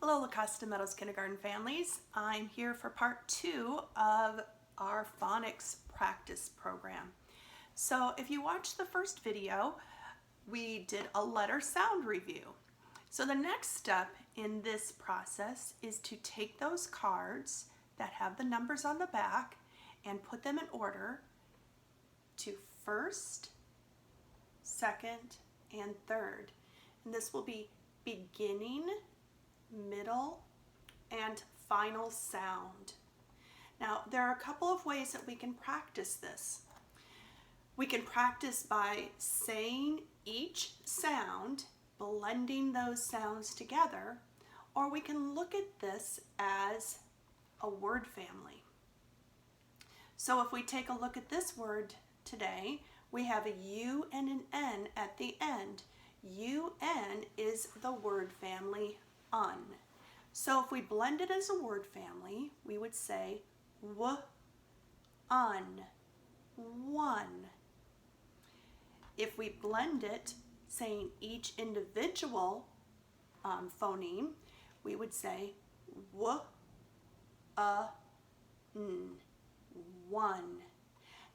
Hello, La Costa Meadows Kindergarten families. I'm here for part 2 of our phonics practice program. So if you watched the first video, we did a letter sound review. So the next step in this process is to take those cards that have the numbers on the back and put them in order to first, second, and third. And this will be beginning, middle, and final sound. Now, there are a couple of ways that we can practice this. We can practice by saying each sound, blending those sounds together, or we can look at this as a word family. So if we take a look at this word today, we have a U and an N at the end. UN is the word family un. So if we blend it as a word family, we would say w, un, one. If we blend it, saying each individual phoneme, we would say w, n, one.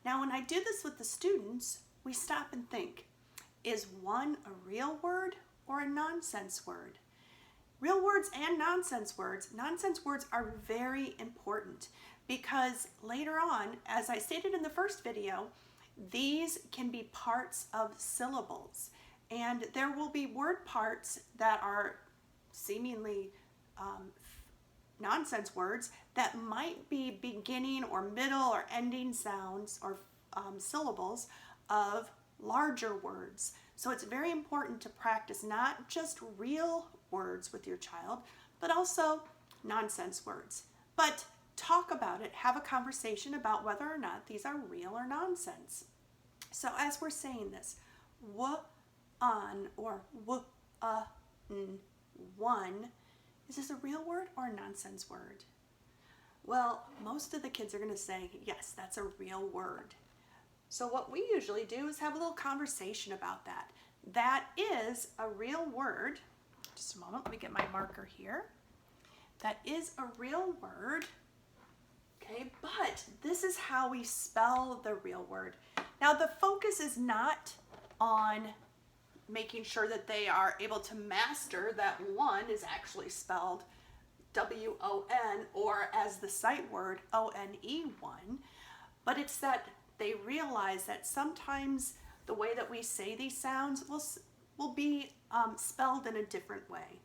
Now when I do this with the students, we stop and think, is one a real word or a nonsense word? Real words and nonsense words are very important because later on, as I stated in the first video, these can be parts of syllables, and there will be word parts that are seemingly nonsense words that might be beginning or middle or ending sounds or syllables of larger words. So it's very important to practice not just real words with your child, but also nonsense words. But talk about it, have a conversation about whether or not these are real or nonsense. So as we're saying this, w, un, or w, n, one, is this a real word or a nonsense word? Well, most of the kids are going to say, yes, that's a real word. So what we usually do is have a little conversation about that. That is a real word. Just a moment, let me get my marker here. That is a real word. Okay, but this is how we spell the real word. Now the focus is not on making sure that they are able to master that one is actually spelled W-O-N or as the sight word O-N-E-one, but it's that they realize that sometimes the way that we say these sounds will be spelled in a different way.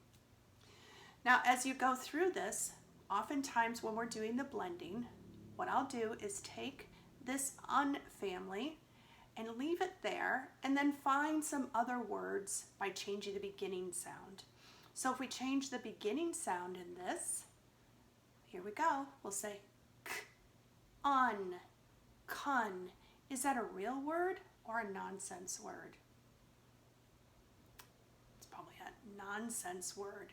Now, as you go through this, oftentimes when we're doing the blending, what I'll do is take this un family and leave it there and then find some other words by changing the beginning sound. So if we change the beginning sound in this, here we go, we'll say k, un, kun. Is that a real word or a nonsense word? It's probably a nonsense word,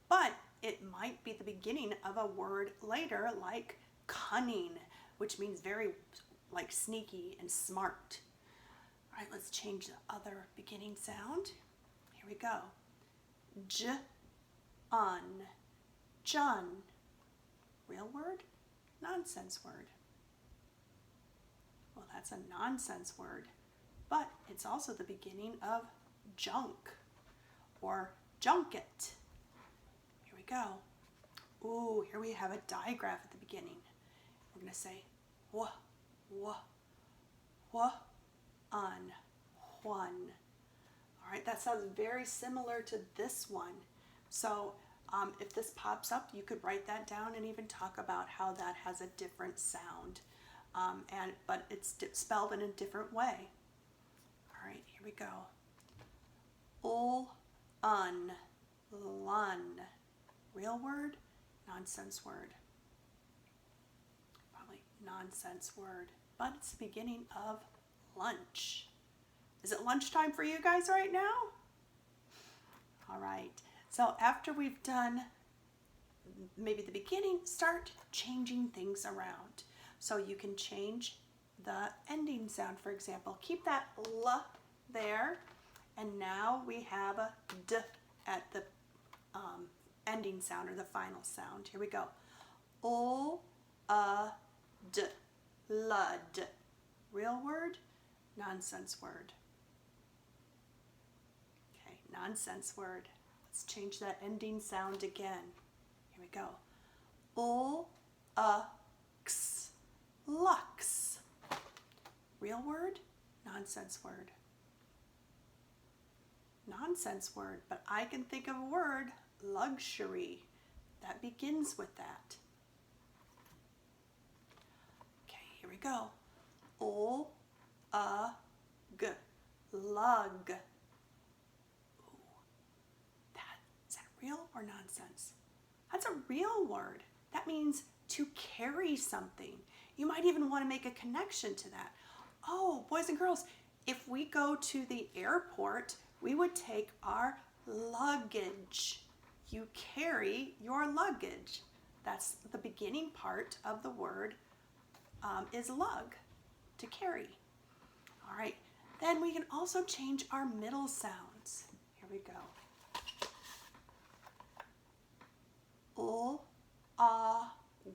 but it might be the beginning of a word later like cunning, which means very like sneaky and smart. All right, let's change the other beginning sound. Here we go. J, un, jun. Real word, nonsense word. Well, that's a nonsense word, but it's also the beginning of junk or junket. Here we go. Ooh, here we have a digraph at the beginning. We're going to say wh, un, one. All right, that sounds very similar to this one. So if this pops up, you could write that down and even talk about how that has a different sound. But it's spelled in a different way. All right, here we go. Ul, un, lun. Real word, nonsense word. Probably nonsense word, but it's the beginning of lunch. Is it lunchtime for you guys right now? All right, so after we've done maybe the beginning, start changing things around. So you can change the ending sound, for example. Keep that L there, and now we have a D at the ending sound or the final sound. Here we go. D, lud. Real word, nonsense word. Okay, nonsense word. Let's change that ending sound again. Here we go. X, lux. Real word, nonsense word. Nonsense word, but I can think of a word, luxury, that begins with that. Okay, here we go. G, lug. Ooh, is that real or nonsense? That's a real word. That means to carry something. You might even want to make a connection to that. Oh, boys and girls, if we go to the airport, we would take our luggage. You carry your luggage. That's the beginning part of the word is lug, to carry. All right, then we can also change our middle sounds. Here we go.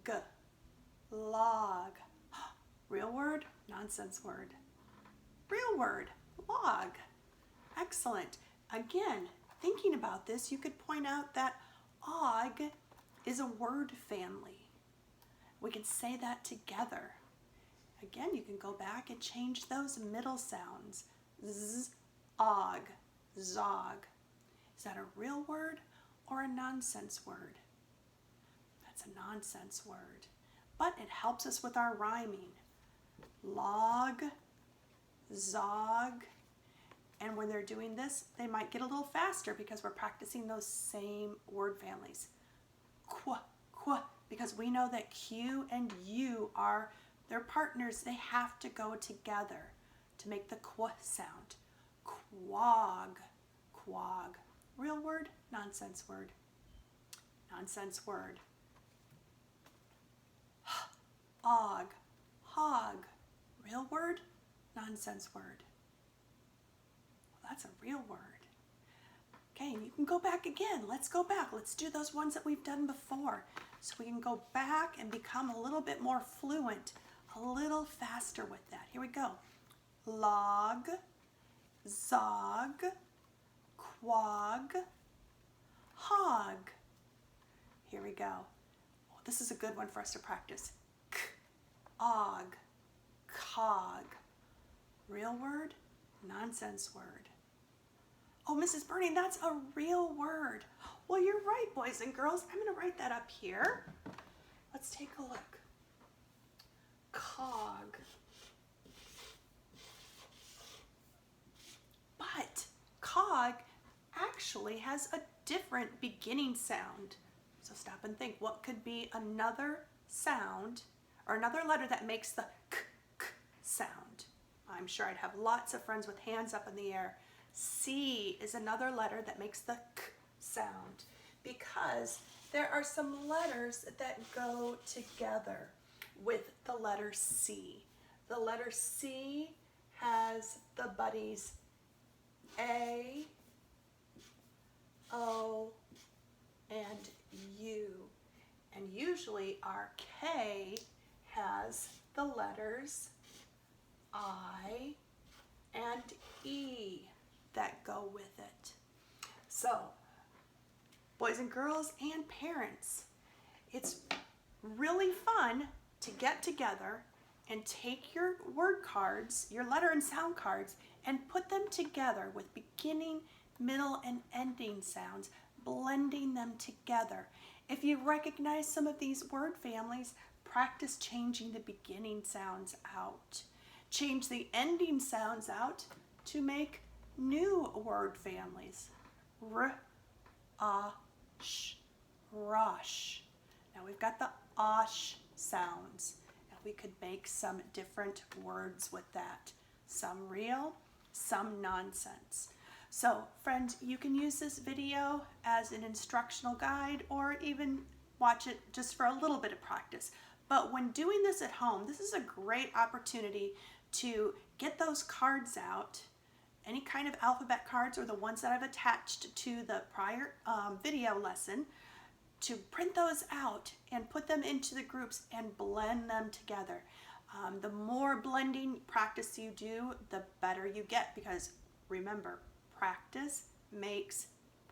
G, log. Real word, nonsense word. Real word, log. Excellent. Again, thinking about this, you could point out that og is a word family. We can say that together. Again, you can go back and change those middle sounds. Z, og, zog. Is that a real word or a nonsense word? That's a nonsense word, but it helps us with our rhyming. Log, zog, and when they're doing this, they might get a little faster because we're practicing those same word families. Qu, because we know that Q and U are their partners. They have to go together to make the qu sound. Quag, quag. Real word, nonsense word. Nonsense word. Og, hog. Real word, nonsense word. Well, that's a real word. Okay, and you can go back again. Let's go back. Let's do those ones that we've done before. So we can go back and become a little bit more fluent, a little faster with that. Here we go. Log, zog, quag, hog. Here we go. Oh, this is a good one for us to practice. K, og, cog. Real word, nonsense word. Oh, Mrs. Bernie, that's a real word. Well, you're right, boys and girls. I'm going to write that up here. Let's take a look. Cog. But cog actually has a different beginning sound. So stop and think, what could be another sound or another letter that makes the k sound? I'm sure I'd have lots of friends with hands up in the air. C is another letter that makes the k sound because there are some letters that go together with the letter C. The letter C has the buddies A, O, and U. And usually our K has the letters I and E that go with it. So, boys and girls and parents, it's really fun to get together and take your word cards, your letter and sound cards, and put them together with beginning, middle, and ending sounds, blending them together. If you recognize some of these word families, practice changing the beginning sounds out. Change the ending sounds out to make new word families. R, sh, rush. Now we've got the osh sounds, and we could make some different words with that. Some real, some nonsense. So, friends, you can use this video as an instructional guide or even watch it just for a little bit of practice. But when doing this at home, this is a great opportunity to get those cards out, any kind of alphabet cards or the ones that I've attached to the prior video lesson, to print those out and put them into the groups and blend them together. The more blending practice you do, the better you get, because remember, practice makes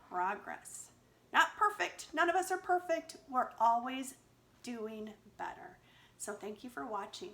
progress. Not perfect. None of us are perfect. We're always doing better. So thank you for watching.